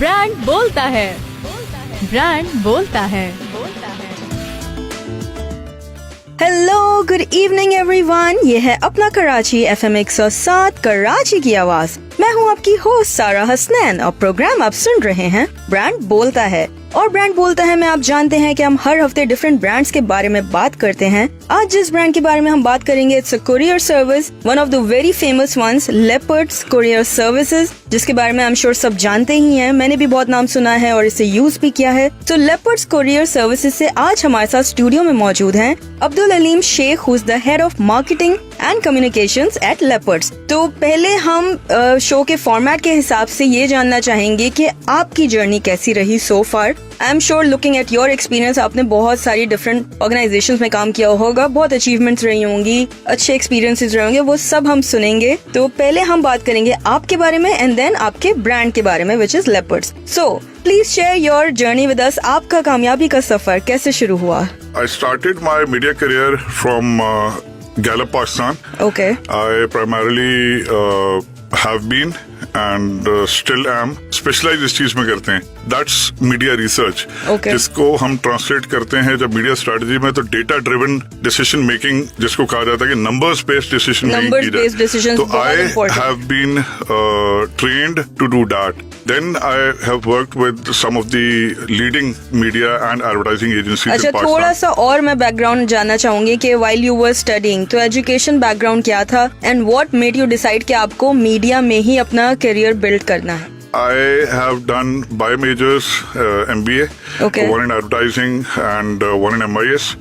Brand बोलता है, brand बोलता है। Hello, good evening everyone. ये है अपना कराची FM 107 कराची की आवाज। मैं हूँ आपकी होस्ट सारा हसनैन और प्रोग्राम आप सुन रहे हैं ब्रांड बोलता है। और ब्रांड बोलता है में आप जानते हैं कि हम हर हफ्ते डिफरेंट ब्रांड्स के बारे में बात करते हैं। आज जिस ब्रांड के बारे में हम बात करेंगे it's a courier service, one of the very famous ones, Leopards courier services, जिसके बारे में आई एम श्योर सब जानते ही हैं। मैंने भी बहुत नाम सुना है और इसे यूज भी किया है। तो लेपर्ड्स कुरियर सर्विसेज से आज हमारे साथ स्टूडियो में मौजूद हैं Abdul Aleem Shaikh, who is the head of marketing and communications at Leopards. तो पहले हम शो के फॉर्मेट के हिसाब से ये जानना चाहेंगे कि आपकी जर्नी कैसी रही so far. I am sure looking at your experience, आपने बहुत सारी डिफरेंट ऑर्गेनाइजेशंस में काम किया होगा, बहुत अचीवमेंट्स रही होंगी, अच्छे एक्सपीरियंसेस रहे होंगे, वो सब हम सुनेंगे। तो पहले हम बात करेंगे आपके बारे में एंड देन आपके ब्रांड के बारे में, which is leopards. So please share your journey with us. आपका कामयाबी का सफर कैसे शुरू हुआ? I started my media career from Gallup, Pakistan. Okay. I primarily have been and still am specialized इस चीज में करते हैं, that's media research. Okay. जिसको हम ट्रांसलेट करते हैं जब मीडिया स्ट्रेटजी में, तो डेटा ड्रिवन डिसीजन मेकिंग जिसको कहा जाता है कि नंबर्स बेस्ड डिसीजन मेकिंग की जाए। तो I have been trained to do that. Then I have worked with some of the leading media and advertising agencies in Pakistan. थोड़ा सा और मैं बैकग्राउंड जानना चाहूंगी कि while you were studying, तो एजुकेशन बैकग्राउंड क्या था and what made you decide कि आपको मीडिया में ही अपना करियर बिल्ड करना है? I have done bio-majors, MBA, Okay. one in advertising and one in MIS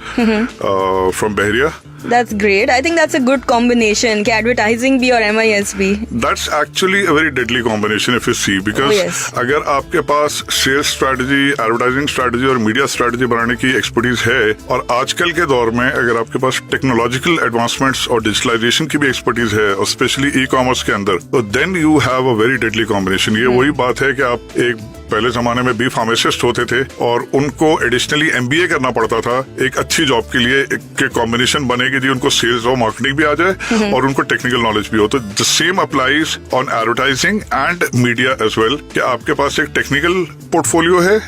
from Bahria. That's great. I think that's a good combination कि advertising भी और MIS भी। That's actually a very deadly combination if you see, because Oh, yes. अगर आपके पास sales strategy, advertising strategy और media strategy बनाने की expertise है, और आजकल के दौर में अगर आपके पास टेक्नोलॉजिकल एडवांसमेंट्स और डिजिटलाइजेशन की भी एक्सपर्टीज है, और स्पेशली ई कॉमर्स के अंदर, तो then you have a very deadly combination. ये वही बात है कि आप एक पहले जमाने में बी फार्मासिस्ट होते थे और उनको एडिशनली MBA करना पड़ता था एक अच्छी जॉब के लिए, के कॉम्बिनेशन बने कि जी उनको सेल्स और मार्केटिंग भी आ जाए और उनको टेक्निकल नॉलेज भी हो। तो the same applies on advertising and media as well, कि आपके पास एक टेक्निकल पोर्टफोलियो है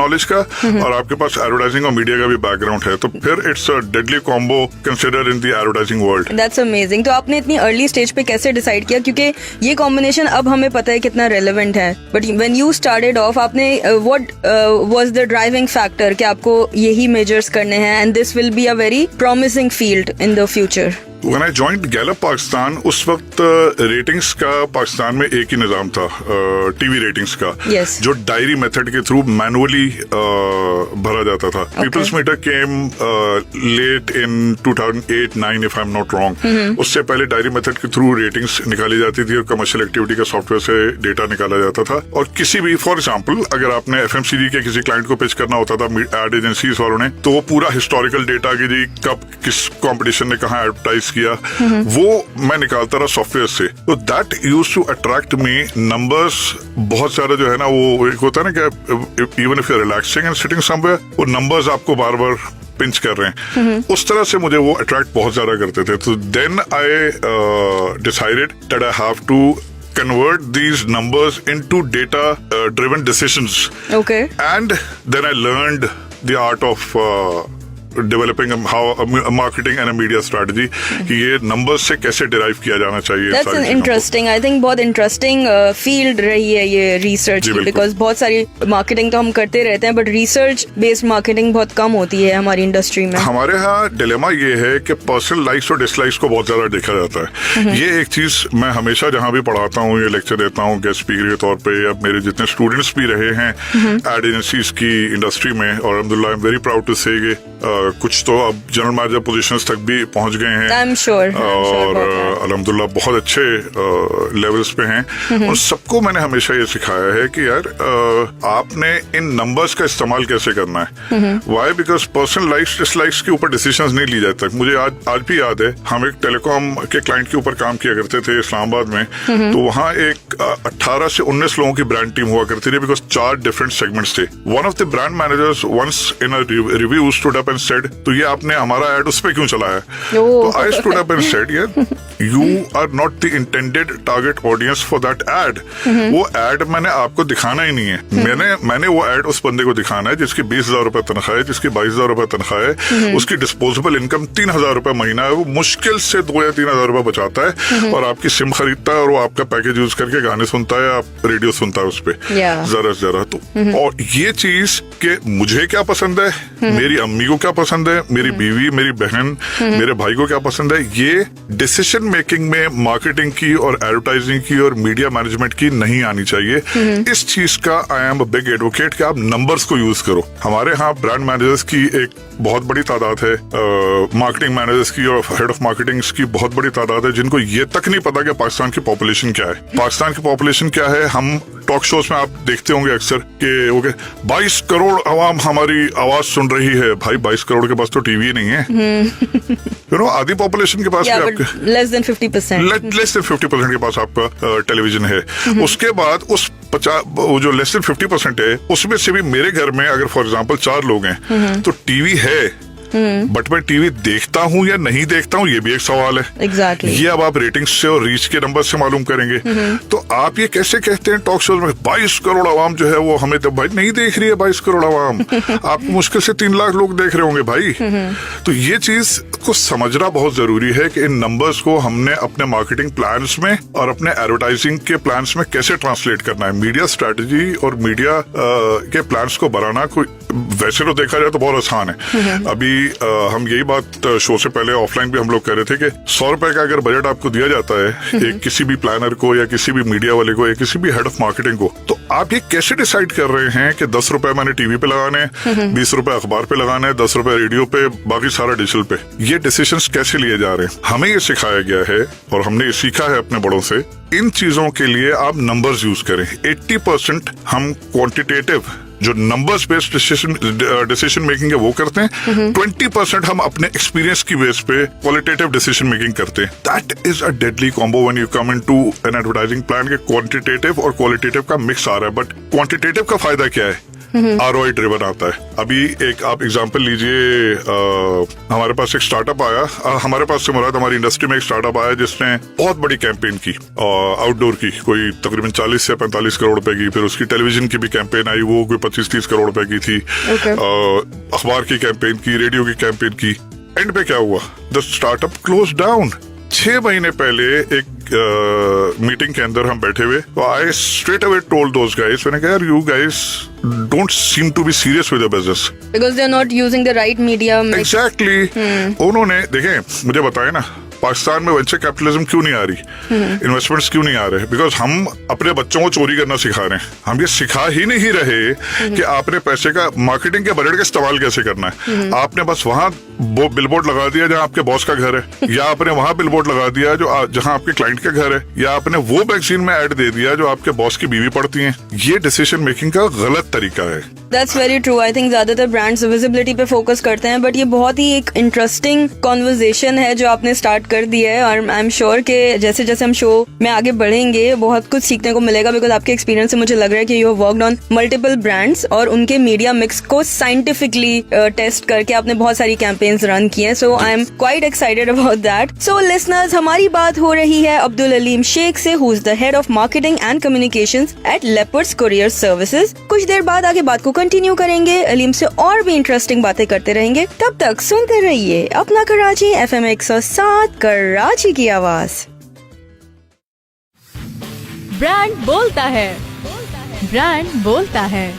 नॉलेज का और आपके पास एडवर्टाइजिंग और मीडिया का भी बैकग्राउंड है, तो फिर it's a deadly combo consider in the advertising world. That's amazing. तो आपने इतनी अर्ली स्टेज पे कैसे डिसाइड किया, क्योंकि ये कॉम्बिनेशन अब हमें पता है कितना रेलेवेंट है, but when you started off, आपने what was the driving factor कि आपको यही मेजर्स करने हैं and this will be a very promising field in the future? When I joined Gallup Pakistan, उस वक्त रेटिंग्स का पाकिस्तान में एक ही निजाम था, टीवी रेटिंग्स का, yes. जो डायरी मेथड के थ्रू मैनुअली भरा जाता था। Peoples meter came late in 2008-9 if I am not wrong. उससे पहले डायरी मेथड के थ्रू रेटिंग्स निकाली जाती थी और कमर्शियल एक्टिविटी का सॉफ्टवेयर से डेटा निकाला जाता था। और किसी भी, फॉर एग्जाम्पल, अगर आपने FMCG के किसी क्लाइंट को पिच करना होता था एड एजेंसीज वालों ने, तो वो पूरा हिस्टोरिकल डेटा की जी कब किस कॉम्पिटिशन ने कहाँ एडवर्टाइज किया, वो मैं निकालता रहा सॉफ्टवेयर से। तो that used to attract me. Numbers बहुत सारे जो है ना, वो एक होता है ना कि even if you are relaxing and sitting somewhere, वो नंबर्स आपको बार बार पिंच कर रहे हैं, उस तरह से मुझे वो अट्रैक्ट बहुत ज्यादा करते थे। तो then I decided that I have to convert these numbers into data driven decisions. Okay. And then I learned the art of developing how a marketing and a media strategy, कि ये numbers से कैसे derive किया जाना चाहिए। That's an interesting, I think बहुत interesting field रही है ये research की, because बहुत सारी marketing तो हम करते रहते हैं, but research based marketing बहुत कम होती है हमारी इंडस्ट्री में। हमारे यहाँ डिलेमा ये है कि पर्सनल लाइक्स और डिसलाइक्स को बहुत ज्यादा देखा जाता है। ये एक चीज मैं हमेशा जहाँ भी पढ़ाता हूँ, ये लेक्चर देता हूँ गेस्ट स्पीकर के तौर पे, या मेरे जितने स्टूडेंट्स भी रहे हैं एड एजेंसीज की इंडस्ट्री में, और अल्हम्दुलिल्लाह I am very proud to say कुछ तो अब जनरल मैनेजर पोजीशंस तक भी पहुंच गए हैं। I'm sure, और अल्हम्दुलिल्लाह बहुत अच्छे लेवल्स पे हैं। और सबको मैंने हमेशा ये सिखाया है कि यार आपने इन नंबर्स का इस्तेमाल कैसे करना है। Why? Because personal likes dislikes के ऊपर डिसीजंस नहीं ली जाते। मुझे आज भी याद है, हम एक टेलीकॉम के क्लाइंट के ऊपर काम किया करते थे इस्लामाबाद में, तो वहाँ एक 18 से 19 लोगों की ब्रांड टीम हुआ करती थी, बिकॉज 4 डिफरेंट सेगमेंट्स थे। One of the brand managers once in a review stood up and said said तो ये आपने हमारा एड उस पे क्यों चलाया? तो I stood up and said you are not the intended target audience for that ad. वो एड मैंने आपको दिखाना ही नहीं है। मैंने वो एड उस बंदे को दिखाना है जिसकी 20,000 रुपए तनख्वाह है, जिसकी 22,000 रुपए तनख्वाह है, उसकी डिस्पोजेबल इनकम 3,000 रुपए महीना है, वो मुश्किल से 2 या 3,000 रुपए बचाता है और आपकी सिम खरीदता है और वो आपका पैकेज यूज करके गाने सुनता है, आप रेडियो सुनता है उस पे जरा तो। और ये चीज के मुझे क्या पसंद है, मेरी अम्मी को क्या पसंद है, मेरी बीवी, मेरी बहन, मेरे भाई को क्या पसंद है, ये डिसीजन मेकिंग में मार्केटिंग की और एडवर्टाइजिंग की और मीडिया मैनेजमेंट की नहीं आनी चाहिए। इस चीज का I am a big advocate कि आप नंबर्स को यूज करो। हमारे यहाँ ब्रांड मैनेजर्स की एक बहुत बड़ी तादाद है, मार्केटिंग मैनेजर्स की और हेड ऑफ मार्केटिंग की बहुत बड़ी तादाद है जिनको ये तक नहीं पता कि पाकिस्तान की पॉपुलेशन क्या है। पाकिस्तान की पॉपुलेशन क्या है, हम टॉक शोज में आप देखते होंगे अक्सर कि 22 करोड़ आवाम हमारी आवाज सुन रही है। भाई 22 करोड़ के पास तो टीवी नहीं है। आधी पॉपुलेशन के पास लेस देन 50% के पास आपका टेलीविजन है। उसके बाद उस वो जो लेस देन 50% है उसमें से भी मेरे घर में अगर फॉर एग्जांपल 4 लोग हैं तो टीवी है, बट मैं टीवी देखता हूँ या नहीं देखता हूँ ये भी एक सवाल है। Exactly. ये अब आप रेटिंग्स से और रीच के नंबर से मालूम करेंगे। तो आप ये कैसे कहते हैं टॉक शोज में 22 करोड़ आवाम जो है वो हमें तो भाई नहीं देख रही है। 22 करोड़ आवाम आपको मुश्किल से 3 लाख लोग देख रहे होंगे भाई। तो ये चीज को समझना बहुत जरूरी है कि इन नंबर्स को हमने अपने मार्केटिंग प्लान्स में और अपने एडवर्टाइजिंग के प्लान्स में कैसे ट्रांसलेट करना है। मीडिया स्ट्रेटेजी और मीडिया के प्लान्स को बनाना कोई वैसे तो देखा जाए तो बहुत आसान है। अभी हम यही बात शो से पहले ऑफलाइन भी हम लोग कह रहे थे कि 100 रुपए का अगर बजट आपको दिया जाता है एक किसी भी प्लानर को या किसी भी मीडिया वाले को या किसी भी हेड ऑफ मार्केटिंग को, तो आप ये कैसे डिसाइड कर रहे हैं कि 10 रुपए मैंने टीवी पे लगाने, 20 रुपए अखबार पे लगाने, 10 रुपए रेडियो पे, बाकी सारा डिजिटल पे। ये डिसीजंस कैसे लिए जा रहे हैं? हमें ये सिखाया गया है और हमने ये सीखा है अपने बड़ों से। इन चीजों के लिए आप नंबर्स यूज करें। 80% हम क्वांटिटेटिव जो नंबर्स बेस्ड डिसीजन मेकिंग है वो करते हैं, 20% हम अपने एक्सपीरियंस की बेस पे क्वालिटेटिव डिसीजन मेकिंग करते हैं। That is a deadly combo when you come into an advertising plan के क्वांटिटेटिव और क्वालिटेटिव का मिक्स आ रहा है। बट क्वांटिटेटिव का फायदा क्या है? ROI ड्रिवन आता है। अभी एक आप एग्जांपल लीजिए, हमारे पास एक स्टार्टअप आया, हमारे पास से मुराद हमारी इंडस्ट्री में एक स्टार्टअप आया जिसने बहुत बड़ी कैंपेन की आउटडोर की, कोई तकरीबन 40 से 45 करोड़ रुपए की। फिर उसकी टेलीविजन की भी कैंपेन आई, वो कोई 25-30 करोड़ रुपए की थी। अखबार की कैंपेन की, रेडियो की कैंपेन की। एंड पे क्या हुआ? The startup close down. 6 महीने पहले एक मीटिंग के अंदर हम बैठे हुए, तो I straight away told those guys, मैंने कहा यार you guys don't seem to be serious with the business because they are not using the right media. Exactly. उन्होंने देखें, मुझे बताया ना पाकिस्तान में वेंचर कैपिटलिज्म क्यों नहीं आ रही, इन्वेस्टमेंट्स क्यों नहीं आ रहे? बिकॉज हम अपने बच्चों को चोरी करना सिखा रहे हैं। हम ये सिखा ही नहीं रहे कि आपने पैसे का मार्केटिंग के बजट का इस्तेमाल कैसे करना है। आपने बस वहां बिलबोर्ड लगा दिया जहां आपके बॉस का घर है, या आपने वहां बिलबोर्ड लगा दिया जो जहां आपके क्लाइंट का घर है, या आपने वो मैगजीन में ऐड दे दिया जो आपके बॉस की बीवी पढ़ती है। ये डिसीजन मेकिंग का गलत तरीका है। That's very true. I think ज्यादातर ब्रांड्स विजिबिलिटी पे फोकस करते हैं, बट ये बहुत ही एक इंटरेस्टिंग कॉन्वर्सेशन है जो आपने स्टार्ट कर दी है, और आई एम श्योर कि जैसे जैसे हम शो में आगे बढ़ेंगे बहुत कुछ सीखने को मिलेगा। बिकॉज आपके एक्सपीरियंस से मुझे लग रहा है कि you have worked on multiple brands और उनके मीडिया मिक्स को साइंटिफिकली टेस्ट करके आपने बहुत सारी कैंपेन्स रन की हैं। So I am quite excited about that. So listeners, हमारी बात हो रही है अब्दुल अलीम शेख से, who is the head of marketing and communications at Leopards courier services. कुछ देर बाद आगे बात को कंटिन्यू करेंगे, अलीम से और भी इंटरेस्टिंग बातें करते रहेंगे। तब तक सुनते रहिए अपना कराची FM 107 कराची की आवाज। ब्रांड बोलता है, ब्रांड बोलता है।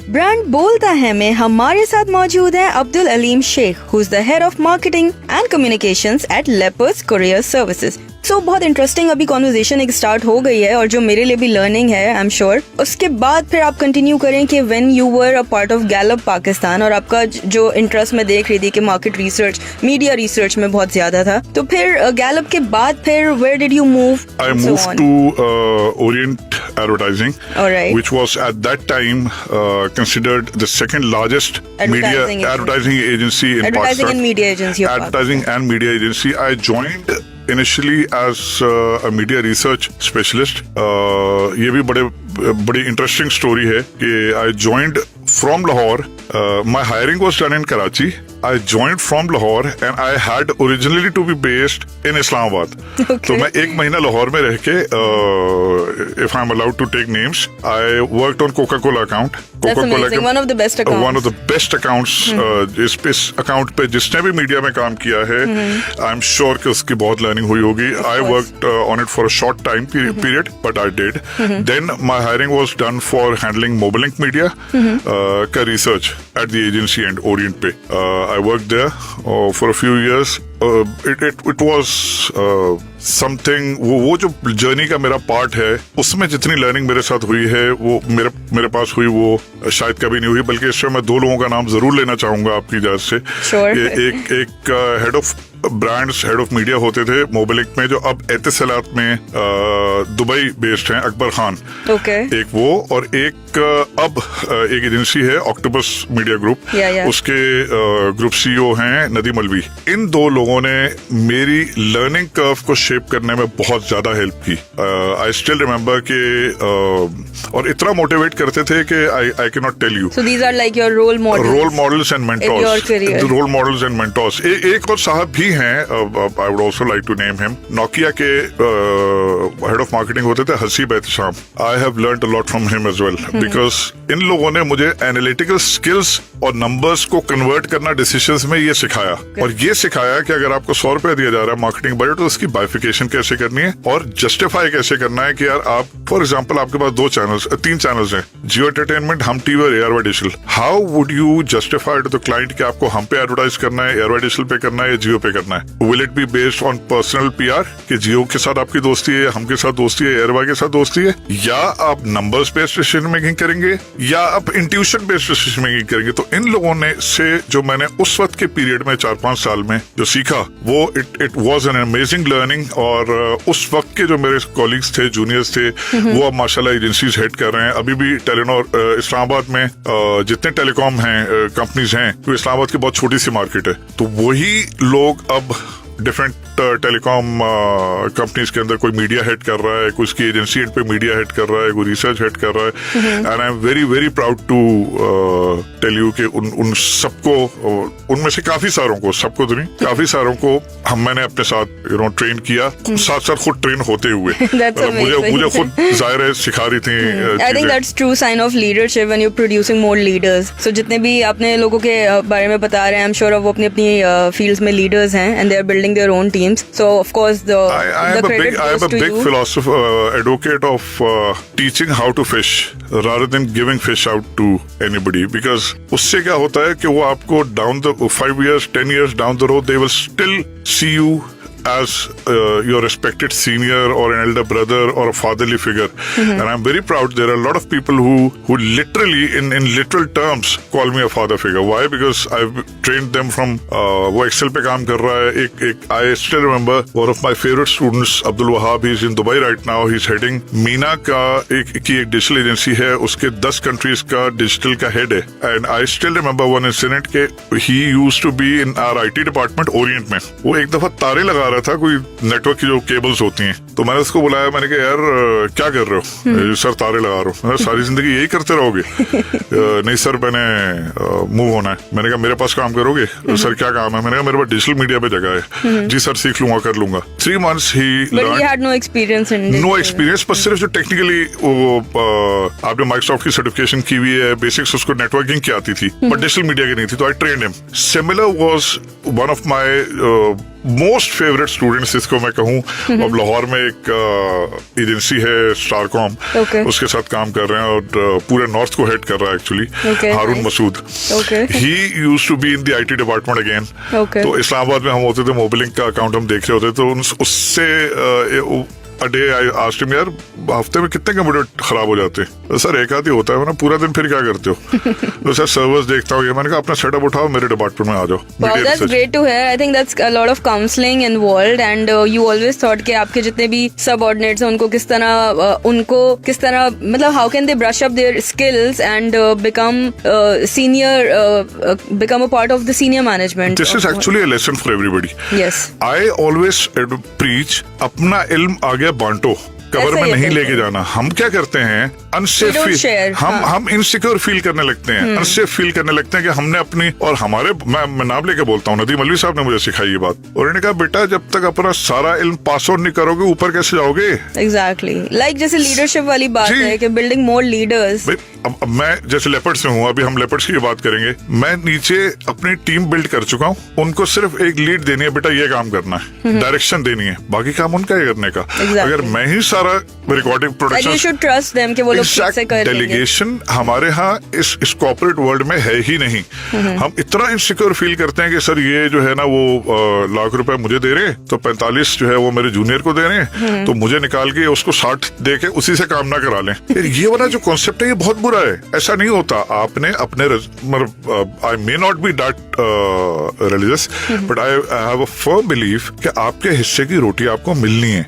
ब्रांड बोलता है में हमारे साथ मौजूद है Abdul Aleem Shaikh, who is the head of marketing and communications at Leopards courier Services. So बहुत इंटरेस्टिंग अभी कॉन्वर्सेशन एक स्टार्ट हो गई है और जो मेरे लिए भी लर्निंग है, आई एम श्योर। उसके बाद फिर आप कंटिन्यू करें कि when you were a part of Gallup Pakistan, और आपका जो इंटरेस्ट मैं देख रही थी कि मार्केट रिसर्च, मीडिया रिसर्च में बहुत ज्यादा था, तो फिर गैलप के बाद फिर where did you move? I move to Orient Advertising, which was at that time considered the second largest advertising agency in Pakistan. Advertising and media agency. I joined initially as a media research specialist. ये भी बड़ी interesting story है कि I joined from Lahore. My hiring was done in Karachi. I joined from Lahore and I had originally to be based in Islamabad. Okay. तो मैं 1 महीना लाहौर में रह के, if I'm allowed to take names, I worked on Coca-Cola account. That's amazing. One of the best accounts. One of the best accounts. इस account पे जिसने भी मीडिया में काम किया है, I'm sure कि उसकी बहुत learning हुई होगी. I worked on it for a short time period, but I did. Then my hiring was done for handling Mobilink Media का research at the agency and Orient पे. I worked there for a few years. It was something, वो जो journey का मेरा part है, उसमें जितनी learning मेरे साथ हुई है वो मेरे पास हुई वो शायद कभी नहीं हुई. बल्कि इसमें मैं 2 लोगों का नाम जरूर लेना चाहूंगा आपकी इजाजत से. Sure. एक head of brands, head of media होते थे मोबिलिक में, जो अब एतिसलात में दुबई बेस्ड हैं, अकबर खान. Okay. एक वो, और एक अब एक एजेंसी है ऑक्टोपस मीडिया ग्रुप. उसके ग्रुप सीईओ हैं नदीम अलवी. इन 2 लोगों ने मेरी लर्निंग कर्व को शेप करने में बहुत ज्यादा हेल्प की. आई स्टिल रिमेम्बर के और इतना मोटिवेट करते थे कि I can not tell you. So these are like your role models एंड in your career. Role models and mentors. एक और साहब भी हैं, I would also like to name him. Nokia के हेड ऑफ मार्केटिंग होते थे Haseeb Ehtesham. I have learned a lot from him as well, because इन लोगों ने मुझे एनालिटिकल स्किल्स और नंबर्स को कन्वर्ट करना डिसीजंस में ये सिखाया. और ये सिखाया कि अगर आपको 100 रुपए दिया जा रहा है मार्केटिंग बजट, तो उसकी बाइफिकेशन कैसे करनी है और जस्टिफाई कैसे करना है. कि यार आप, फॉर एग्जाम्पल, आपके पास 3 चैनल्स हैं, जियो एंटरटेनमेंट, हम टीवी और ARY Digital. How would you justify to the client कि आपको हम पे एडवर्टाइज करना है, एयरवाई डिजिटल पे करना है या जियो पे करना है? Will it be based on personal PR कि जियो के साथ आपकी दोस्ती है, हम के साथ दोस्ती है, एयरवाई के साथ दोस्ती है, या आप नंबर्स बेस्ड डिसीजन मेकिंग करेंगे, या आप इंट्यूशन बेस्ड डिसीजन मेकिंग करेंगे? तो इन लोगों ने से जो मैंने उस वक्त के पीरियड में 4-5 साल में जो सीखा, वो it was an amazing learning. और उस वक्त के जो मेरे कॉलीग्स थे, जूनियर्स थे, वो अब माशाल्लाह एजेंसीज हेड कर रहे हैं. अभी भी टेलीनॉर इस्लामाबाद में जितने टेलीकॉम हैं कंपनीज हैं, तो इस्लामाबाद की बहुत छोटी सी मार्केट है, तो वही लोग अब डिफरेंट टेलीकॉम कंपनीज के अंदर कोई मीडिया हेड कर रहा है, कोई उसकी एजेंसी हेड पे मीडिया हेड कर रहा है, कोई रिसर्च हेड कर रहा है. And I am very very proud to tell you कि उन सबको, उनमें से काफी सारों को, सबको तो नहीं, काफी सारों को मैंने अपने साथ ट्रेन किया, साथ साथ खुद ट्रेन होते हुए. मुझे खुद जाहिर है सिखा रही थी. I think that's true sign of leadership when you producing more leaders. So जितने भी आपने लोगों के बारे में बता रहे हैं, आई एम श्योर वो अपनी फील्ड्स में लीडर्स हैं and they are building their own teams. So of course the credit goes to you. I am a big philosopher, advocate of teaching how to fish rather than giving fish out to anybody, because उससे क्या होता है कि वो आपको down the 5 years, 10 years down the road, they will still see you as your respected senior or an elder brother or a fatherly figure. And I'm very proud there are a lot of people who literally in literal terms call me a father figure. Why? Because I've trained them from वो Excel पे काम कर रहा है. एक I still remember one of my favorite students, Abdul Wahab, he's in Dubai right now. He's heading Meena का एक digital agency है, उसके 10 कंट्रीज का डिजिटल का हेड है. And I still remember one incident के he used to be in our IT department Orient में. वो एक दफा तारे लगा रहा था, कोई नेटवर्क की जो केबल्स होती हैं, तो मैंने उसको बुलाया. मैंने कहा यार क्या कर रहे हो? सर तारे लगा रहा हूँ. सारी जिंदगी यही करते रहोगे? नहीं सर, मैंने मूव होना है. मैंने कहा मेरे पास काम करोगे? सर क्या काम है? मैंने कहा मेरे पास डिजिटल मीडिया पे जगह है. जी सर सीख लूंगा, कर लूंगा. 3 months ही नो एक्सपीरियंस. पर सिर्फ जो टेक्निकली आपने माइक्रोसॉफ्ट की सर्टिफिकेशन की हुई है, बेसिक्स उसको नेटवर्किंग की आती थी, बट डिजिटल मीडिया की नहीं थी. तो I trained him. Similar was one of my most favourite students, इसको मैं कहूँ. अब लाहौर में एक एजेंसी है स्टारकॉम, उसके साथ काम कर रहे हैं और पूरे नॉर्थ को हेड कर रहा है actually. Haroon Masood. He used to be in the IT department again. तो इस्लामाबाद में हम होते थे, मोबिलिंक का अकाउंट हम देख रहे होते, तो उससे डे आई आस्क्ड हिम, यार हफ्ते में कितने कंप्यूटर खराब हो जाते हैं? तो सर एक आधी होता है. मैंने पूरा दिन फिर क्या करते हो? तो सर सर्वर्स देखता हूँ. मैंने कहा अपना सेटअप उठाओ, मेरे डिपार्टमेंट में आ जाओ. Wow, that's great to hear. I think that's a lot of counseling involved, and you always thought कि आपके जितने भी subordinates हैं उनको किस तरह मतलब how can they brush up their skills and become become a part of the senior management. This is actually a lesson for everybody. Yes. I always preach अपना इल्म आगे बांटो. कवर ऐसा में ही नहीं है, लेके जाना। हम क्या करते हैं, unsafe We don't feel, share, हम इनसिक्योर फील करने लगते हैं, अनसेफ फील करने लगते हैं कि हमने अपनी, और हमारे, मैं नाम लेके बोलता हूँ, नदीम मौलवी साहब ने मुझे सिखाई ये बात, और इन्होंने कहा बेटा जब तक अपना सारा इल्म पास ऑन नहीं करोगे ऊपर कैसे जाओगे। एग्जैक्टली, लाइक जैसे लीडरशिप वाली बात जी। है कि बिल्डिंग मोर लीडर्स। अब मैं जैसे लेपर्ड्स में हूँ, अभी हम लेपर्ड्स की बात करेंगे, मैं नीचे अपनी टीम बिल्ड कर चुका हूँ, उनको सिर्फ एक लीड देनी है, बेटा ये काम करना है, डायरेक्शन देनी है, बाकी काम उनका ही करने का। Exactly. अगर मैं ही सारा recording You should trust them कि वो लोग ठीक से कर लेंगे। डेलीगेशन हमारे यहाँ इस कॉर्पोरेट वर्ल्ड में है ही नहीं। हम इतना इनसिक्योर फील करते हैं कि सर ये जो है ना वो लाख रुपए मुझे दे रहे, तो 45 जो है वो मेरे जूनियर को दे रहे हैं, तो मुझे निकाल के उसको 60 दे के उसी से काम ना करा लें। ये वाला जो कॉन्सेप्ट है ये बहुत बुरा है, ऐसा नहीं होता। आपने अपने I may not be that religious, but I have a firm belief कि आपके हिस्से की रोटी आपको मिलनी है।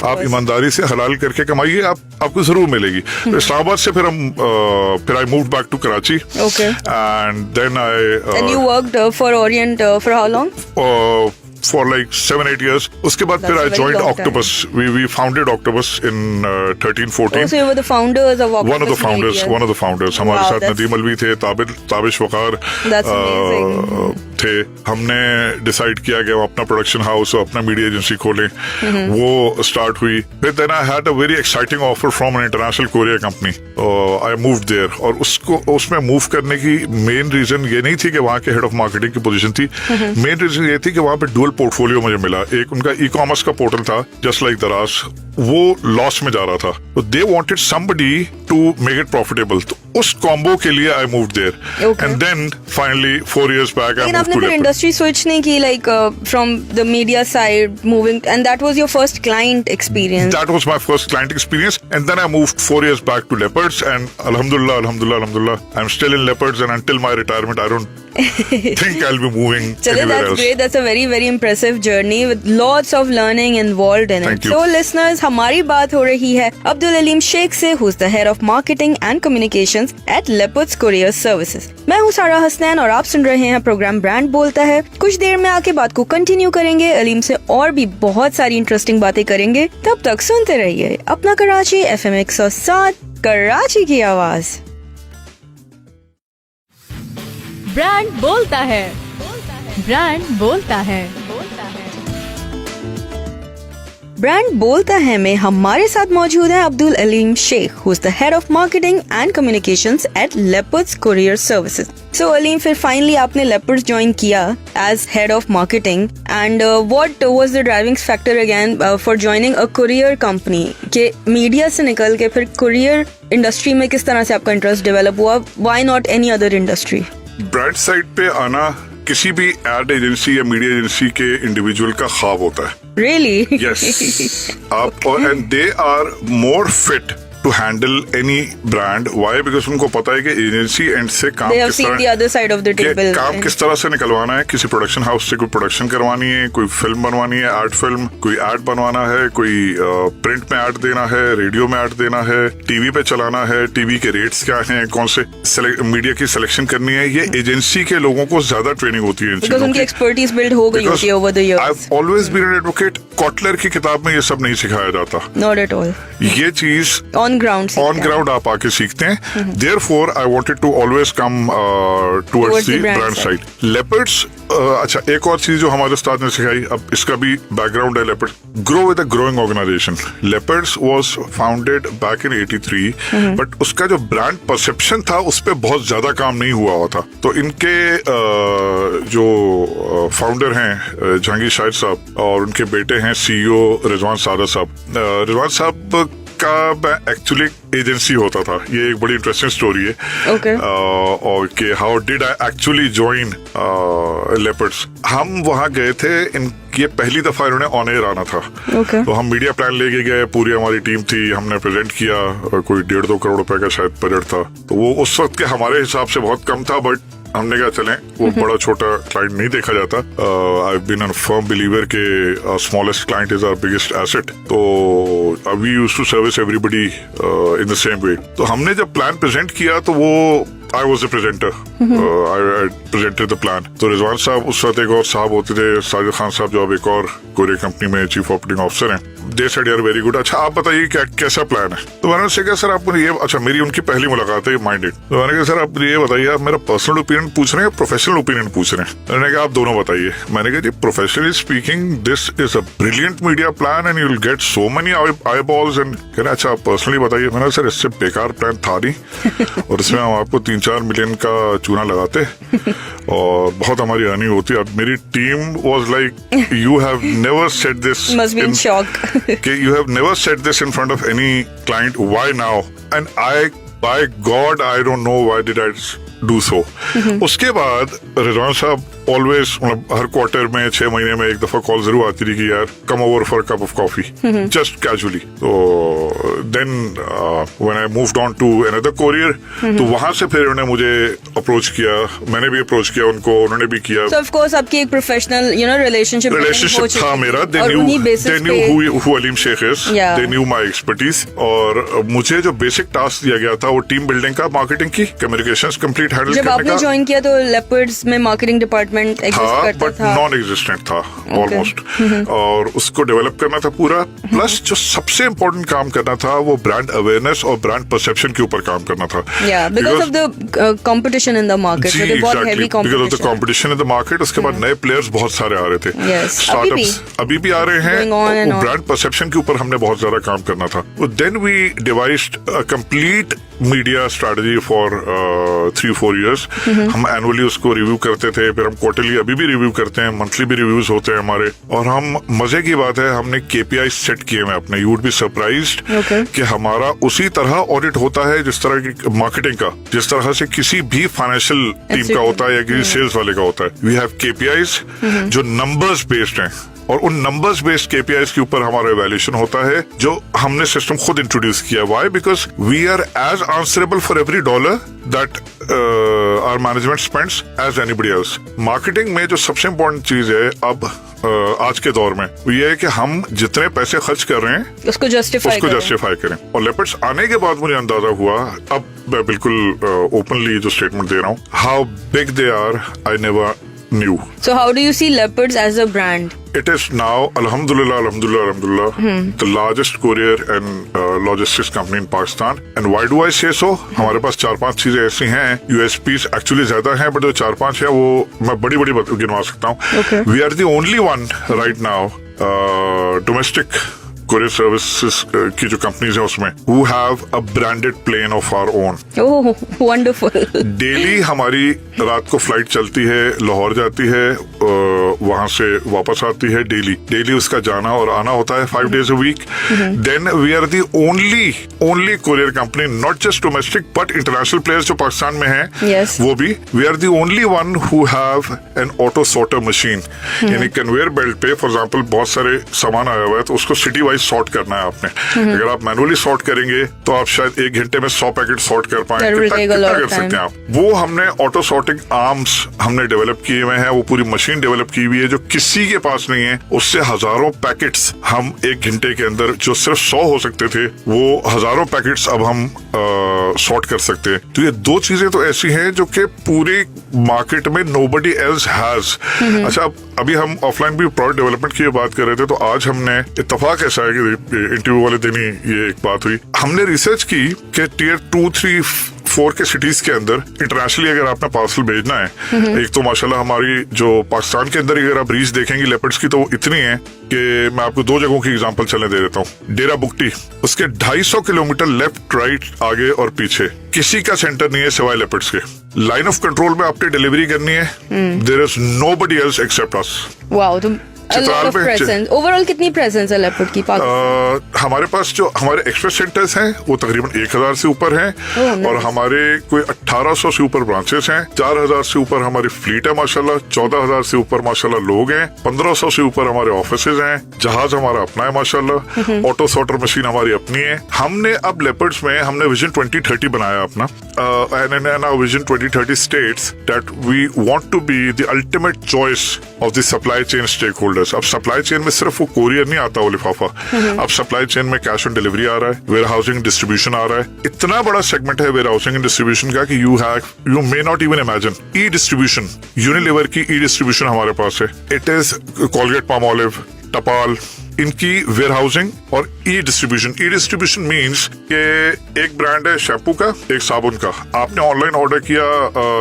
आप ईमानदारी से हलाल करके कमाइए, आपको जरूर मिलेगी। तो इस्लामाबाद से फिर I moved back to Karachi, and then And you worked for Orient for how long? For like 7-8 years. उसके बाद फिर I joined Octopus. We founded Octopus in 13-14. Oh, so you were the founders of Octopus. One of the founders. हमारे साथ नदीम मौलवी थे, ताबिश वकार थे। हमने decide किया कि हम अपना प्रोडक्शन हाउस और अपना मीडिया एजेंसी खोलें। वो स्टार्ट हुई। फिर then I had a very exciting offer from an international courier company. I moved there, और उसमें मूव करने की मेन रीजन ये नहीं थी कि वहाँ के हेड ऑफ मार्केटिंग की पोजीशन थी। मेन रीजन ये थी कि वहाँ पे डुअल पोर्टफोलियो मुझे मिला। एक उनका ई कॉमर्स का पोर्टल था, जस्ट लाइक दराज, वो लॉस में जा रहा था, तो they wanted somebody to make it profitable. तो उस कॉम्बो के लिए I moved there, and then finally 4 years back I moved to फिर इंडस्ट्री स्विच नहीं की, like from the media side moving, and that was your first client experience? That was my first client experience, and then I moved 4 years back to Leopards, and alhamdulillah, I'm still in Leopards, and until my retirement, I don't think I'll be moving Chale, anywhere that's else. great. That's a very, very impressive journey with lots of learning involved in Thank it. you. So, listeners, हमारी बात हो रही है अब्दुल अलीम शेख से, who's the head of marketing and communications at Leopards Courier Services. मैं हूँ सारा हसनैन और आप सुन रहे हैं प्रोग्राम ब्रांड बोलता है। कुछ देर में आके बात को कंटिन्यू करेंगे, अलीम से और भी बहुत सारी इंटरेस्टिंग बातें करेंगे। तब तक सुनते रहिए अपना कराची FM 107, कराची की आवाज। ब्रांड बोलता है, ब्रांड बोलता है। ब्रांड बोलता है में हमारे साथ मौजूद है Abdul Aleem Sheikh, who is the head of marketing and communications at Leopards Courier Services. So Aleem, फिर फाइनली आपने Leopards ज्वाइन किया as head of marketing, and what was the driving factor again for joining a courier company? कि media से निकल के फिर courier industry में किस तरह से आपका इंटरेस्ट डेवलप हुआ? Why not any other industry? Brand side पे आना किसी भी एड एजेंसी या मीडिया एजेंसी के इंडिविजुअल का ख्वाब होता है। Really? Yes. And they are more fit to handle any brand. Why? Because उनको पता है कि एजेंसी एंड से काम They have किस seen the other side of the table. काम किस तरह से निकलवाना है। किसी प्रोडक्शन हाउस से कोई प्रोडक्शन करवानी है, कोई फिल्म बनवानी है, आर्ट फिल्म, कोई एड बनवाना है, कोई प्रिंट में एड देना है, रेडियो में एड देना है, टीवी पे चलाना है, टीवी के रेट्स क्या हैं, कौन से मीडिया की सिलेक्शन करनी है, ये एजेंसी के लोगों को ज्यादा ट्रेनिंग होती है। Because उनकी एक्सपर्टीज बिल्ड हो गई होती है over the years. I've always been an advocate. Kotler की किताब में ये सब नहीं सिखाया जाता। Not at all. ये चीज On ground आप आके सीखते हैं। Therefore, I wanted to always come towards the brand side. Leopards, अच्छा, एक और चीज जो हमारे उस्ताद ने सिखाई, अब इसका भी बैकग्राउंड है। Leopards, grow with a growing organization. Leopards was founded back in 83, but उसका जो ब्रांड परसेप्शन था उस पे बहुत ज्यादा काम नहीं हुआ था। तो इनके जो फाउंडर हैं जहांगीर शाहिद साहब, और उनके बेटे हैं CEO रिजवान सादा साहब। रिजवान साहब का एक्चुअली एजेंसी होता था। ये एक बड़ी इंटरेस्टिंग स्टोरी है। Okay. और कि how did I actually join leopards. हम वहाँ गए थे, ये पहली दफा इन्होंने ऑन एयर आना था। Okay. तो हम मीडिया प्लान लेके गए, पूरी हमारी टीम थी, हमने प्रेजेंट किया, कोई 1.5-2 करोड़ रुपए का शायद बजट था। तो वो उस वक्त के हमारे हिसाब से बहुत कम था, बट हमने कहा चलें, वो बड़ा छोटा क्लाइंट नहीं देखा जाता। I have been a firm believer के smallest client is our biggest asset. तो we used to service everybody in the same way. तो हमने जब प्लान प्रेजेंट किया तो वो I was the presenter. I presented the plan. तो रिजवान साहब उस वक्त एक और साहब होते थे, साजिद खान साहब, जो अब एक और कोरियर कंपनी में चीफ ऑपरेटिंग ऑफिसर हैं. They said यार वेरी गुड. अच्छा आप बताइए क्या कैसा प्लान है. तो मैंने उनसे कहा सर आप मुझे ये, अच्छा मेरी उनकी पहली मुलाकात है माइंडेड. तो मैंने कहा सर आप ये बताइए आप मेरा पर्सनल ओपिनियन पूछ रहे हैं, प्रोफेशनल ओपिनियन पूछ रहे हैं. उन्होंने कहा आप दोनों बताइए. मैंने कहा जी professionally speaking this is a brilliant media plan and you will get so many eyeballs. And कह रहे अच्छा आप पर्सनली बताइए. मैंने सर इससे बेकार प्लान था नहीं और इसमें हम आपको 3-4 मिलियन का चूना लगाते और बहुत हमारी अर्निंग होती है. मेरी team was like you have never said this, Must be in shock. you have never said this in front of any client. Why now? And by God, I don't know why did I do so. उसके बाद रिजवान साहब always मतलब हर quarter में 6 महीने में एक दफा call जरूर आती थी कि यार come over for cup of coffee, just casually. तो then when I moved on to another courier, तो वहां से फिर उन्होंने मुझे अप्रोच किया, मैंने भी अप्रोच किया उनको, उन्होंने भी किया. So of course आपकी एक प्रोफेशनल रिलेशनशिप था मेरा. They knew who Aleem Sheikh is. They knew my expertise. और मुझे जो बेसिक टास्क दिया गया था वो टीम बिल्डिंग का, मार्केटिंग की, कम्युनिकेशंस कंप्लीट हैंडल करने का. जब आपने ज्वाइन किया तो लेपर्ड्स में मार्केटिंग डिपार्टमेंट एग्जिस्ट करता बट था, नॉन एग्जिस्टेंट था ऑलमोस्ट. और उसको डेवलप करना था पूरा. प्लस जो सबसे इम्पोर्टेंट काम करना था वो ब्रांड अवेयरनेस और ब्रांड परसेप्शन के ऊपर काम करना था. Because of the competition in the market. Because of the competition in the market. उसके बाद नए प्लेयर्स बहुत सारे आ रहे थे. स्टार्टअप्स अभी भी आ रहे हैं. ब्रांड परसेप्शन के ऊपर हमने बहुत ज्यादा काम करना था. Then we devised a complete media strategy for 3-4 years. हम एनुअली उसको रिव्यू करते थे, फिर हम क्वार्टरली अभी भी रिव्यू करते हैं, मंथली भी रिव्यूज होते हैं हमारे. और हम मजे की बात है हमने KPI सेट किए हैं अपने. यू वुड बी सरप्राइज्ड कि हमारा उसी तरह ऑडिट होता है जिस तरह की मार्केटिंग का, जिस तरह से किसी भी फाइनेंशियल टीम का होता है या किसी सेल्स वाले का होता है. वी हैव KPIs जो नंबर्स बेस्ड हैं और उन नंबर्स बेस्ड KPIs के ऊपर हमारा इवैल्यूएशन होता है जो हमने सिस्टम खुद इंट्रोड्यूस किया. Why? Because we are as answerable for every dollar that our management spends as anybody else. Marketing में जो सबसे इम्पोर्टेंट चीज है अब आज के दौर में वो ये है कि हम जितने पैसे खर्च कर रहे हैं उसको जस्टिफाई करें. और लेपर्ड्स आने के बाद मुझे अंदाजा हुआ, अब मैं बिल्कुल ओपनली जो स्टेटमेंट दे रहा हूँ, how big they are I never knew. So how do you see leopards as a brand? It is now, alhamdulillah, the largest courier and logistics company in Pakistan. And why do I say so? हमारे पास 4-5 चीजें ऐसी हैं, USPs actually ज्यादा हैं, but जो 4-5 है वो मैं बड़ी गिनवा सकता हूँ. We are the only one right now domestic courier services की जो कंपनीज हैं उसमें who have a branded plane of our own. Oh, wonderful. Daily हमारी रात को फ्लाइट चलती है, लाहौर जाती है, वहां से वापस आती है. डेली उसका जाना और आना होता है 5 days a week. Then we are the only courier company, not just domestic but international players जो पाकिस्तान में हैं. Yes. वो भी we are the only one who have an auto sorter machine. यानी कन्वेयर बेल्ट पे फॉर एग्जाम्पल बहुत सारे सामान आया हुआ है तो उसको सिटी वाइज सॉर्ट करना है आपने. अगर आप मैनुअली सॉर्ट करेंगे तो आप शायद 1 घंटे में 100 पैकेट सॉर्ट कर पाएंगे. कितना कर सकते हैं आप. वो हमने ऑटो सॉर्टिंग आर्म्स हमने डेवलप किए हुए हैं. वो पूरी मशीन डेवलप की हुई है जो किसी के पास नहीं है. उससे हजारों पैकेट्स हम 1 घंटे के अंदर, जो सिर्फ 100 हो सकते थे, वो हजारों पैकेट्स अब हम सॉर्ट कर सकते हैं. तो ये 2 चीजें तो ऐसी हैं जो कि पूरी मार्केट में नोबडी एल्स हैज. अच्छा अभी हम ऑफलाइन भी प्रोडक्ट डेवलपमेंट की बात कर रहे थे, तो आज हमने इत्तेफाक ऐसा है कि इंटरव्यू वाले दिन ही ये एक बात हुई. हमने रिसर्च की कि टियर 2, 3, 4 के सिटीज के अंदर इंटरनेशनली अगर आपने पार्सल भेजना है, एक तो माशाल्लाह हमारी जो पाकिस्तान के अंदर अगर आप रीच देखेंगे लेपर्ड्स की तो इतनी है कि मैं आपको 2 जगहों की एग्जांपल चलने दे देता हूँ. डेरा बुगटी, उसके 250 किलोमीटर लेफ्ट राइट आगे और पीछे किसी का सेंटर नहीं है सिवाय लेपर्ड्स के. लाइन ऑफ कंट्रोल में आपने डिलीवरी करनी है, there is nobody else except us. Wow, तो ओवरऑल कितनी प्रेजेंस है लेपर्ड की पाकिस्तान? हमारे पास जो हमारे एक्सप्रेस सेंटर्स हैं वो तकरीबन 1000 से ऊपर हैं. और हमारे कोई 1800 से ऊपर ब्रांचेस हैं. 4000 से ऊपर हमारी फ्लीट है माशाल्लाह. 14000 से ऊपर माशाल्लाह लोग हैं. 1500 से ऊपर हमारे ऑफिसेज हैं. जहाज हमारा अपना है माशाल्लाह. ऑटो सॉर्टर मशीन हमारी अपनी है. हमने अब लेपर्ड्स में हमने विजन 2030 बनाया अपना. and our vision 2030 states that we want to be the ultimate choice of the supply chain stakeholder. Holders. अब सप्लाई चेन में सिर्फ वो कोरियर नहीं आता वो लिफाफा, अब सप्लाई चेन में कैश ऑन डिलीवरी आ रहा है, वेयर हाउसिंग डिस्ट्रीब्यूशन आ रहा है। इतना बड़ा सेगमेंट है वेयर हाउसिंग एंड डिस्ट्रीब्यूशन का कि you may not even imagine. E distribution, Unilever की ई डिस्ट्रीब्यूशन हमारे पास है। इट इज कोलगेट पामोलिव, टपाल, इनकी वेयर हाउसिंग और ई डिस्ट्रीब्यूशन। ई डिस्ट्रीब्यूशन मींस कि एक ब्रांड है शैम्पू का, एक साबुन का। आपने ऑनलाइन ऑर्डर किया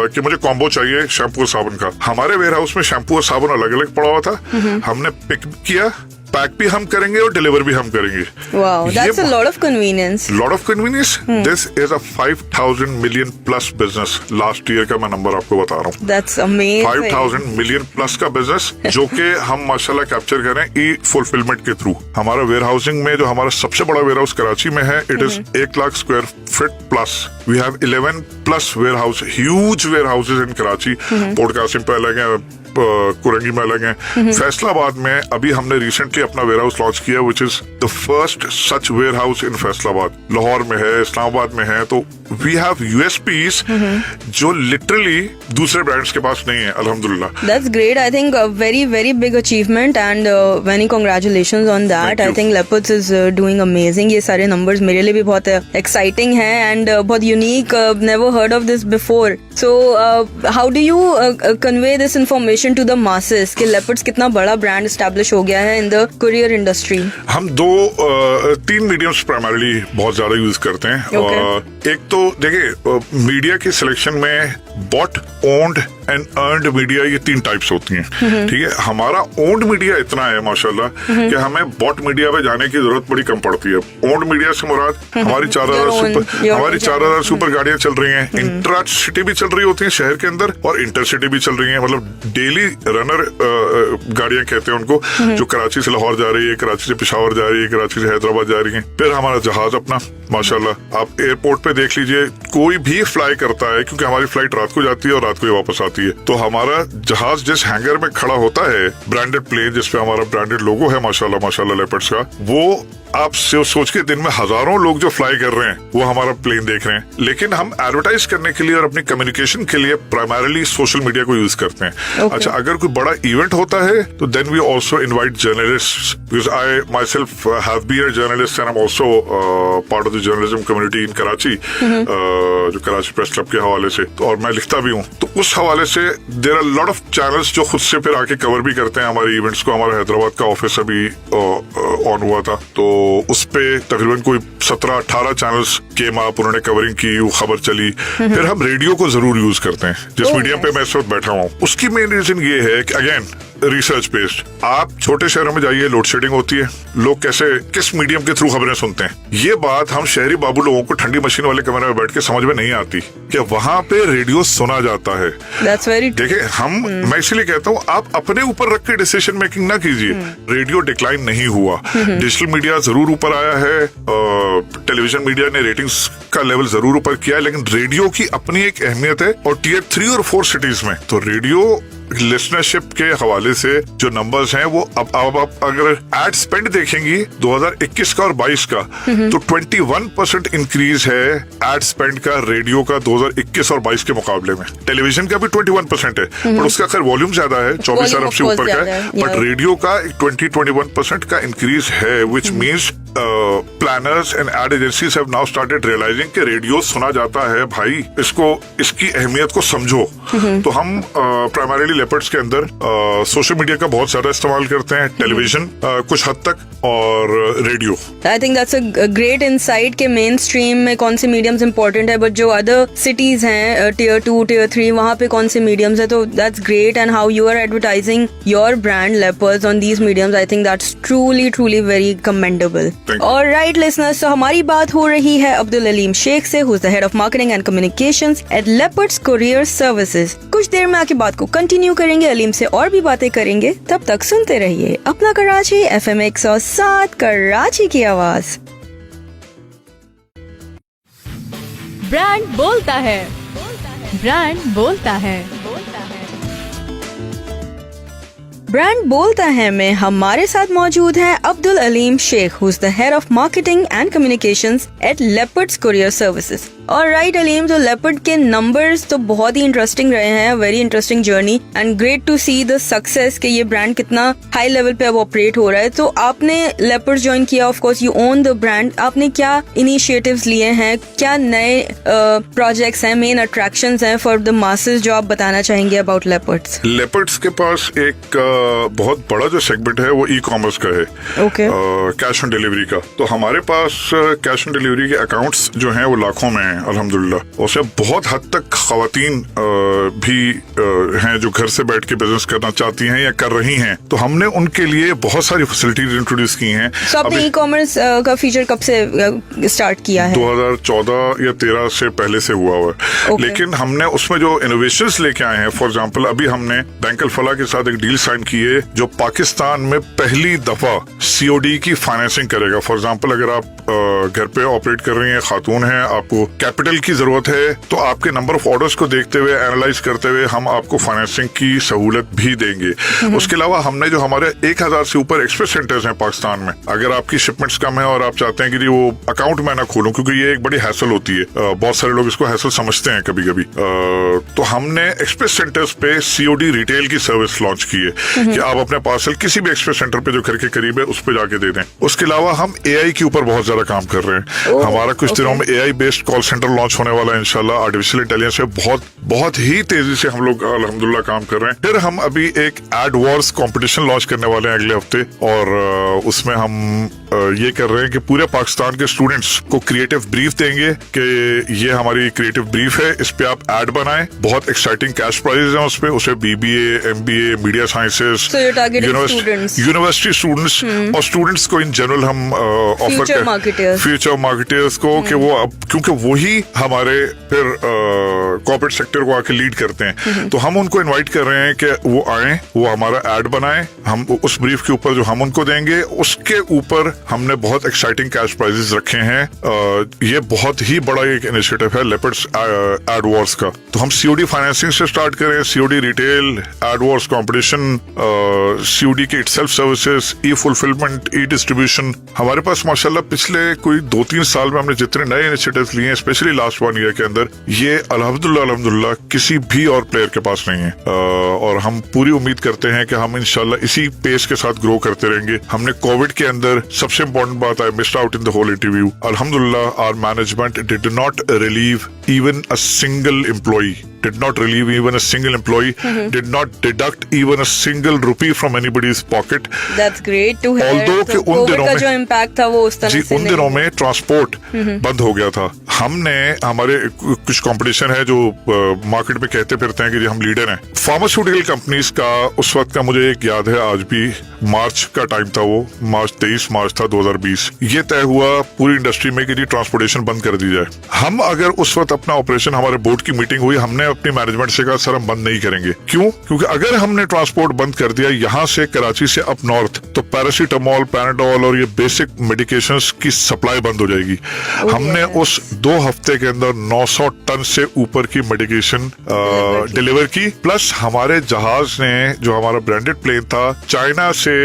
कि मुझे कॉम्बो चाहिए शैम्पू और साबुन का। हमारे वेयर हाउस में शैम्पू और साबुन अलग अलग पड़ा हुआ था, हमने पिक किया, पैक भी हम करेंगे और डिलीवर भी हम करेंगे। Wow, that's a lot of convenience. Lot of convenience. This is a 5,000 million plus business. Last year का मैं नंबर आपको बता रहा हूँ। That's amazing. 5,000 million plus का बिजनेस जो कि हम माशाल्लाह कैप्चर करें ई फुलफिलमेंट के थ्रू। हमारा वेयर हाउसिंग में जो हमारा सबसे बड़ा वेयर हाउस कराची में है, it is 1 lakh square feet plus. We have 11 plus warehouse, huge warehouses in Karachi. Port Qasim पे अलग है, कुरंगी में अलग है। फैसलाबाद में अभी हमने रिसेंटली अपना वेयर हाउस लॉन्च किया, which is the first such warehouse in Faisalabad. Lahore में है, इस्लामाबाद में है। तो वी हैव यूएसपीज जो लिटरली दूसरे ब्रांड्स के पास नहीं है, अल्हम्दुलिल्लाह। That's great. I think a very, very big achievement and many congratulations on that. Thank you. I think Leopards is doing amazing. ये सारे numbers मेरे लिए भी बहुत exciting हैं and बहुत unique. Never heard of this before. So how do you convey this information to the masses कि Leopards कितना बड़ा brand establish हो गया है in the courier industry? हम तीन मीडियम्स प्राइमरीली बहुत ज्यादा यूज करते हैं। Okay. एक तो देखिए मीडिया की सिलेक्शन में bought, owned and earned media, ये 3 टाइप्स होती हैं। ठीक है, हमारा ओन्ड मीडिया इतना है माशाल्लाह कि हमें बॉट मीडिया पे जाने की जरूरत बड़ी कम पड़ती है। ओन्ड मीडिया से मुराद हमारी 4,000 सुपर गाड़ियां चल रही हैं, इंट्रा सिटी भी चल रही होती हैं शहर के अंदर और इंटर सिटी भी चल रही हैं, मतलब डेली रनर गाड़ियां कहते हैं उनको, जो कराची से लाहौर जा रही है, कराची से पेशावर जा रही है, कराची से हैदराबाद जा रही है। फिर हमारा जहाज अपना माशाल्लाह, आप एयरपोर्ट पे देख लीजिए, कोई भी फ्लाई करता है क्योंकि हमारी फ्लाइट रात को जाती है और रात को ही वापस आती है। तो हमारा जहाज जिस हैंगर में खड़ा होता है, ब्रांडेड प्लेन जिसपे हमारा ब्रांडेड लोगो है माशाल्लाह माशाल्लाह लेपर्ड्स का, वो आप सोच के दिन में हजारों लोग जो फ्लाई कर रहे हैं वो हमारा प्लेन देख रहे हैं। लेकिन हम एडवर्टाइज करने के लिए और अपनी कम्युनिकेशन के लिए प्राइमरीली सोशल मीडिया को यूज करते हैं। Okay. अच्छा, अगर कोई बड़ा इवेंट होता है तो then we also invite journalists, because I myself have been a journalist and I am also part of the journalism community in Karachi, जो कराची प्रेस क्लब के हवाले से, तो और मैं लिखता भी हूँ। तो उस हवाले से there are lot of channels जो खुद से फिर आके कवर भी करते हैं हमारे इवेंट्स को। हमारा हैदराबाद का ऑफिस अभी ऑन हुआ था, तो उस पे तकरीबन कोई 17-18 चैनल्स केम अप, उन्होंने कवरिंग की, वो खबर चली। फिर हम रेडियो को जरूर यूज करते हैं, जिस मीडियम पे मैं इस वक्त बैठा हूँ। उसकी मेन रीजन ये है कि अगेन रिसर्च बेस्ड, आप छोटे शहरों में जाइए, लोड शेडिंग होती है, लोग कैसे किस मीडियम के थ्रू खबरें सुनते हैं, ये बात हम शहरी बाबू लोगों को ठंडी मशीन वाले कमरे में बैठ के समझ में नहीं आती कि वहां पे रेडियो सुना जाता है। देखिए, मैं इसीलिए कहता हूँ आप अपने ऊपर रख के डिसीजन मेकिंग ना कीजिए। रेडियो डिक्लाइन नहीं हुआ, डिजिटल मीडिया जरूर ऊपर आया है, टेलीविजन मीडिया ने रेटिंग्स का लेवल जरूर ऊपर किया है, लेकिन रेडियो की अपनी एक अहमियत है। और टियर 3 और 4 सिटीज में तो रेडियो लिसनरशिप के हवाले से जो नंबर्स हैं वो अब आप अगर एड स्पेंड देखेंगी 2021 का और 22 का, तो 21% इंक्रीज है एड स्पेंड का रेडियो का 2021 और 22 के मुकाबले में। टेलीविजन का भी 21% है, बट उसका खैर वॉल्यूम ज्यादा है, 24 अरब से ऊपर का है, बट रेडियो का 21% का इंक्रीज है, which means planners and ad agencies have now started realising कि रेडियो सुना जाता है भाई, इसकी अहमियत को समझो। तो हम प्राइमरीली लेपर्ड्स के अंदर सोशल मीडिया का बहुत ज्यादा इस्तेमाल करते हैं, टेलीविजन कुछ हद तक और radio. I think that's a great insight के मेन स्ट्रीम में कौन से मीडियम्स इंपॉर्टेंट है, बट जो अदर सिटीज हैं टियर 2 टियर 3 वहाँ पे कौन से मीडियम्स है, तो that's great. And how you are advertising your brand Leopards on these mediums, I think that's truly very commendable. Alright listeners, तो हमारी बात हो रही है अब्दुल अलीम शेख से, who is the head of marketing and communications at Leopards courier services. कुछ देर में आके बात को कंटिन्यू करेंगे, अलीम से और भी बातें करेंगे। तब तक सुनते रहिए अपना कराची FM 107 कराची की आवाज। ब्रांड बोलता है, ब्रांड बोलता है। ब्रांड बोलता है में हमारे साथ मौजूद हैं Abdul Aleem Shaikh, who is the head of marketing and communications at Leopards courier services. और राइट अलीम, तो लेपर्ड के नंबर्स तो बहुत ही इंटरेस्टिंग रहे हैं, very interesting journey and great to see the success कि ये ब्रांड कितना हाई लेवल पे अब ऑपरेट हो रहा है। तो आपने लेपर्ड ज्वाइन किया, of course you own the brand, आपने क्या इनिशिएटिव्स लिए हैं, क्या नए प्रोजेक्ट्स हैं, मेन अट्रैक्शंस हैं फॉर द मासेस जो आप बताना चाहेंगे अबाउट लेपर्ड्स? लेपर्ड्स के पास एक बहुत बड़ा जो सेगमेंट है वो ई कॉमर्स का है, कैश ऑन डिलीवरी का। तो हमारे पास कैश ऑन डिलीवरी के अकाउंट्स जो हैं वो लाखों में हैं अल्हम्दुलिल्लाह। उससे बहुत हद तक खवातीन भी हैं जो घर से बैठ के बिजनेस करना चाहती हैं या कर रही हैं, तो हमने उनके लिए बहुत सारी फैसिलिटीज इंट्रोड्यूस की हैं। तो आपने ई कॉमर्स का फीचर कब से स्टार्ट किया है? 2014 या 13 से पहले से हुआ हुआ है। लेकिन हमने उसमें जो इनोवेशंस लेके आए हैं, फॉर एग्जांपल अभी हमने बैंक अल फलाह के साथ एक डील साइन की है जो पाकिस्तान में पहली दफा COD की फाइनेंसिंग करेगा। फॉर एग्जांपल अगर आप घर पे ऑपरेट कर रही हैं, खातून हैं, आपको कैपिटल की जरूरत है, तो आपके नंबर ऑफ ऑर्डर्स को देखते हुए, एनालाइज करते हुए हम आपको फाइनेंसिंग की सहूलत भी देंगे। उसके अलावा हमने जो हमारे 1000 से ऊपर एक्सप्रेस सेंटर्स हैं पाकिस्तान में, अगर आपकी शिपमेंट्स कम है और आप चाहते हैं कि वो अकाउंट मैं ना खोलूं क्योंकि ये एक बड़ी हैसल होती है, बहुत सारे लोग इसको हैसल समझते हैं कभी कभी, तो हमने एक्सप्रेस सेंटर्स पे COD रिटेल की सर्विस लॉन्च की है कि आप अपने पार्सल किसी भी एक्सप्रेस सेंटर पे जो घर के करीब है उस पे जाके दे दें। उसके अलावा हम AI के ऊपर बहुत ज्यादा काम कर रहे हैं। हमारा कुछ दिनों में AI based call centre launch होने वाला है इंशाल्लाह। आर्टिफिशियल इंटेलिजेंस पे बहुत ही तेजी से हम लोग अल्हम्दुलिल्लाह काम कर रहे हैं। फिर हम अभी एक एड वॉर्स कंपटीशन लॉन्च करने वाले हैं अगले हफ्ते, और उसमें हम ये कर रहे हैं कि पूरे पाकिस्तान के स्टूडेंट्स को क्रिएटिव ब्रीफ देंगे कि ये हमारी क्रिएटिव ब्रीफ है, इस पे आप एड बनाएं। बहुत एक्साइटिंग कैश प्राइजेस हैं उसपे, उसे BBA, MBA, media sciences, university students और स्टूडेंट्स को इन जनरल हम ऑफर कर फ्यूचर मार्केटर्स को कि वो अब क्योंकि वही हमारे फिर कॉर्पोरेट सेक्टर को आके लीड करते हैं, तो हम उनको इनवाइट कर रहे हैं कि वो आए, वो हमारा एड बनाएं। हम उस ब्रीफ के ऊपर जो हम उनको देंगे उसके ऊपर हमने बहुत एक्साइटिंग कैश प्राइजेस रखे हैं। ये बहुत ही बड़ा एक इनिशिएटिव है लेपर्ड्स एड वॉर्स का। तो हम COD फाइनेंसिंग से स्टार्ट करें, COD retail, ad wars competition, COD के itself services, e fulfilment, e distribution. हमारे पास माशाल्लाह पिछले कोई 2-3 साल में हमने जितने नए इनिशिएटिव्स लिए हैं, स्पेशली लास्ट 1 ईयर के अंदर, ये अल्हम्दुलिल्लाह किसी भी और प्लेयर के पास नहीं है। और हम पूरी उम्मीद करते हैं कि हम इंशाल्लाह इसी पेस के साथ ग्रो करते रहेंगे। हमने कोविड के अंदर सबसे इम्पोर्टेंट बात, I missed out in the whole interview, अल्हम्दुलिल्लाह our management did not relieve even a single employee, did not relieve even a single employee, did not deduct even a single rupee from anybody's pocket. That's great to hear. Although कि उन दिनों में जो impact था वो उस तरह से उन दिनों में ट्रांसपोर्ट बंद हो गया था। हमने हमारे कुछ कंपटीशन है जो मार्केट में कहते फिरते हैं कि हम लीडर हैं। फार्मास्यूटिकल कंपनीज का उस वक्त का मुझे एक याद है आज भी, मार्च का टाइम था, वो 23 मार्च था 2020। ये तय हुआ पूरी इंडस्ट्री में कि ट्रांसपोर्टेशन बंद कर दी जाए। हम अगर उस वक्त अपना ऑपरेशन, हमारे बोर्ड की मीटिंग हुई, हमने अपनी मैनेजमेंट से कहा सर हम बंद नहीं करेंगे। क्यों? क्योंकि अगर हमने ट्रांसपोर्ट बंद कर दिया यहाँ से कराची से अप नॉर्थ, तो पैरासीटामोल, पैनाडोल और ये बेसिक मेडिकेशंस की सप्लाई बंद हो जाएगी। हमने उस 2 हफ्ते के अंदर 900 टन से ऊपर की मेडिकेशन डिलीवर की। प्लस हमारे जहाज ने, जो हमारा ब्रांडेड प्लेन था, चाइना से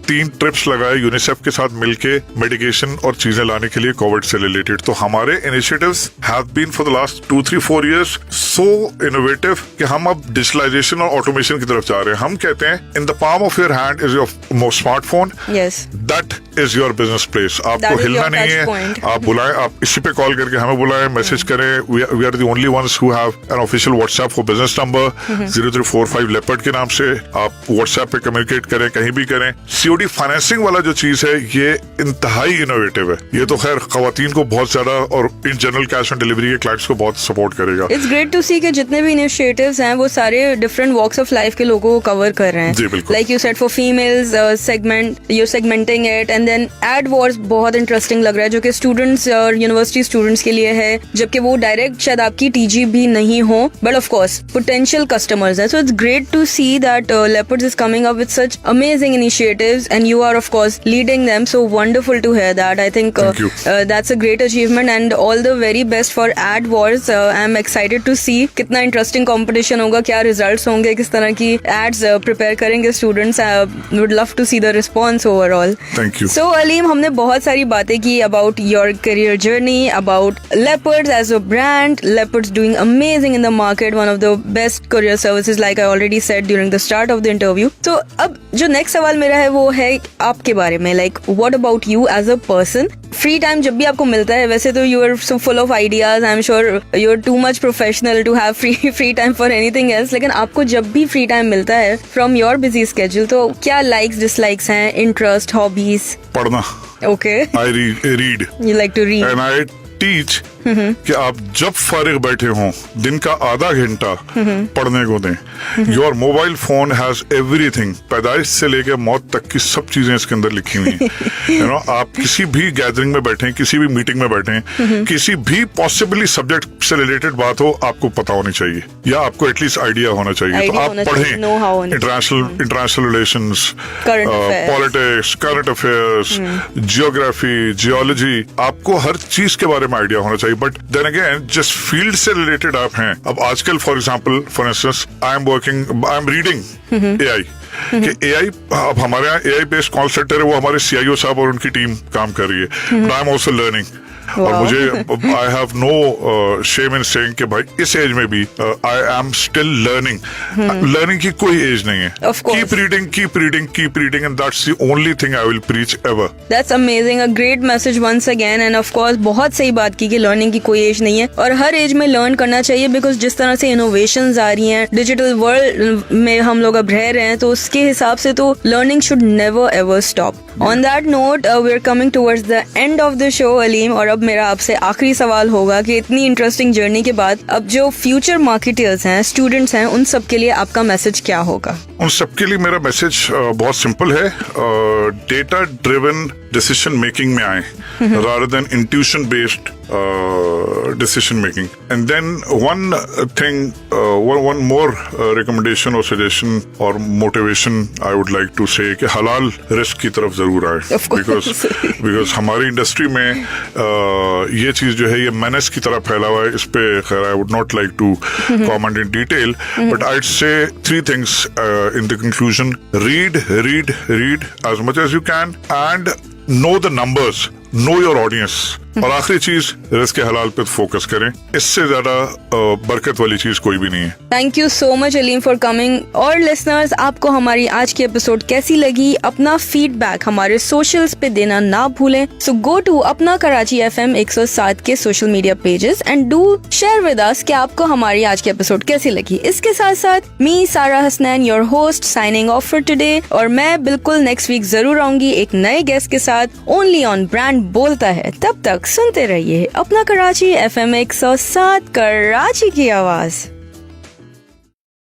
3 ट्रिप्स लगाए यूनिसेफ के साथ मिलके मेडिकेशन और चीजें लाने के लिए कोविड से रिलेटेड। तो हमारे initiatives have been for the last 2-3-4 years so innovative कि हम अब डिजिटलाइजेशन और ऑटोमेशन की तरफ जा रहे हैं। हम कहते हैं in the palm of your hand is your smartphone, that is your business place. आपको हिलना नहीं है, आप बुलाएं, आप इसी पे कॉल करके हमें बुलाएं, मैसेज करें। We are the only ones who have an official WhatsApp for business number 0345 Leopard के नाम से। आप व्हाट्सएप पे कम्युनिकेट करें, कहीं भी करें। COD फाइनेंसिंग वाला जो चीज है ये इंतहाई इनोवेटिव है। ये तो खैर खवातीन को बहुत ज्यादा और in general cash on delivery के क्लाइंट्स को बहुत सपोर्ट करेगा। इट्स ग्रेट टू सी कि जितने भी इनिशिएटिव्स हैं वो सारे डिफरेंट वॉक्स ऑफ लाइफ के लोगों को कवर कर रहे हैं। जी बिल्कुल। Like you said for females segment, you segmenting it, and then ad wars बहुत इंटरेस्टिंग लग रहा है जो कि स्टूडेंट्स और यूनिवर्सिटी स्टूडेंट्स के लिए है, जबकि वो डायरेक्ट शायद आपकी TG भी नहीं हो, but of course potential customers हैं। So it's great to see that Leopards is coming up with such amazing initiatives. and you are of course leading them. So wonderful to hear that. I think Thank you. that's a great achievement and all the very best for Ad Wars. I'm excited to see कितना interesting competition होगा, क्या results होंगे, किस तरह की ads prepare करेंगे students. Would love to see the response overall. Thank you. So Aleem, हमने बहुत सारी बातें की about your career journey, about Leopards as a brand. Leopards doing amazing in the market, one of the best courier services like I already said during the start of the interview. So अब जो next सवाल मेरा है वो है आपके बारे में, like what about you as a person? Free time जब भी आपको मिलता है, वैसे तो you are so full of ideas. I'm sure you're too much professional to have free time for anything else. लेकिन आपको जब भी free time मिलता है from your busy schedule, तो क्या likes dislikes हैं, interest, hobbies? पढ़ना. Okay. I read. You like to read. And I teach कि आप जब फारिग बैठे हों दिन का आधा घंटा पढ़ने को दें. Your mobile phone has everything, पैदाइश से लेकर मौत तक की सब चीजें इसके अंदर लिखी हुई हैं. यू नो, आप किसी भी गैदरिंग में बैठे, किसी भी मीटिंग में बैठे, किसी भी पॉसिबली सब्जेक्ट से रिलेटेड बात हो, आपको पता होनी चाहिए या आपको एटलीस्ट आइडिया होना चाहिए. तो आप पढ़ें international relations, politics, current affairs, geography, geology, आपको हर चीज के बारे में आइडिया होना चाहिए. बट देन अगेन जिस फील्ड से रिलेटेड आप हैं, अब आजकल for instance I am reading AI कि एआई, अब हमारे यहाँ एआई बेस्ड कॉल सेंटर है, वो हमारे सीआईओ साहब और उनकी टीम काम कर रही है. But I am also learning. और मुझे I have no shame in saying कि भाई इस एज में भी I am still learning. Learning की कोई एज नहीं है. Keep reading and that's the only thing I will preach ever. That's amazing, a great message once again. And of course बहुत सही बात की कि लर्निंग की कोई एज नहीं है और हर एज में लर्न करना चाहिए, बिकॉज जिस तरह से इनोवेशंस आ रही हैं, डिजिटल वर्ल्ड में हम लोग अब रह रहे हैं, तो उसके हिसाब से तो learning should never ever stop. On that note we are coming towards the end of the show Aleem, और अब मेरा आपसे आखिरी सवाल होगा कि इतनी इंटरेस्टिंग जर्नी के बाद अब जो फ्यूचर मार्केटर्स हैं, स्टूडेंट्स हैं, उन सब के लिए आपका मैसेज क्या होगा? उन सबके लिए मेरा मैसेज बहुत सिंपल है. डेटा ड्रिवन डिसीजन मेकिंग में आए rather than intuition based decision making. And then one thing, one more recommendation or suggestion or motivation I would like to say कि हलाल रिस्क की तरफ जरूर आए. because हमारी इंडस्ट्री में ये चीज जो है ये menace की तरफ फैला हुआ है. इस पे खैर I would not like to comment in detail, but I'd say 3 things in the conclusion. Read as much as you can and know the numbers, know your audience. और आखिरी चीज रिस्क के हलाल पे फोकस करें. इससे ज्यादा बरकत वाली चीज कोई भी नहीं है. Thank you so much Aleem for coming. और लिसनर्स, आपको हमारी आज की एपिसोड कैसी लगी? अपना फीडबैक हमारे सोशल्स पे देना ना भूलें. सो गो टू अपना कराची FM 107 के social media pages and do share with us कि आपको हमारी आज की एपिसोड कैसी लगी. इसके साथ साथ मी सारा Hasnain, your host, signing off for today. और मैं बिल्कुल नेक्स्ट वीक जरूर आऊंगी एक नए गेस्ट के साथ, ओनली ऑन ब्रांड बोलता है. तब तक सुनते रहिए अपना कराची FM 107 कराची की आवाज.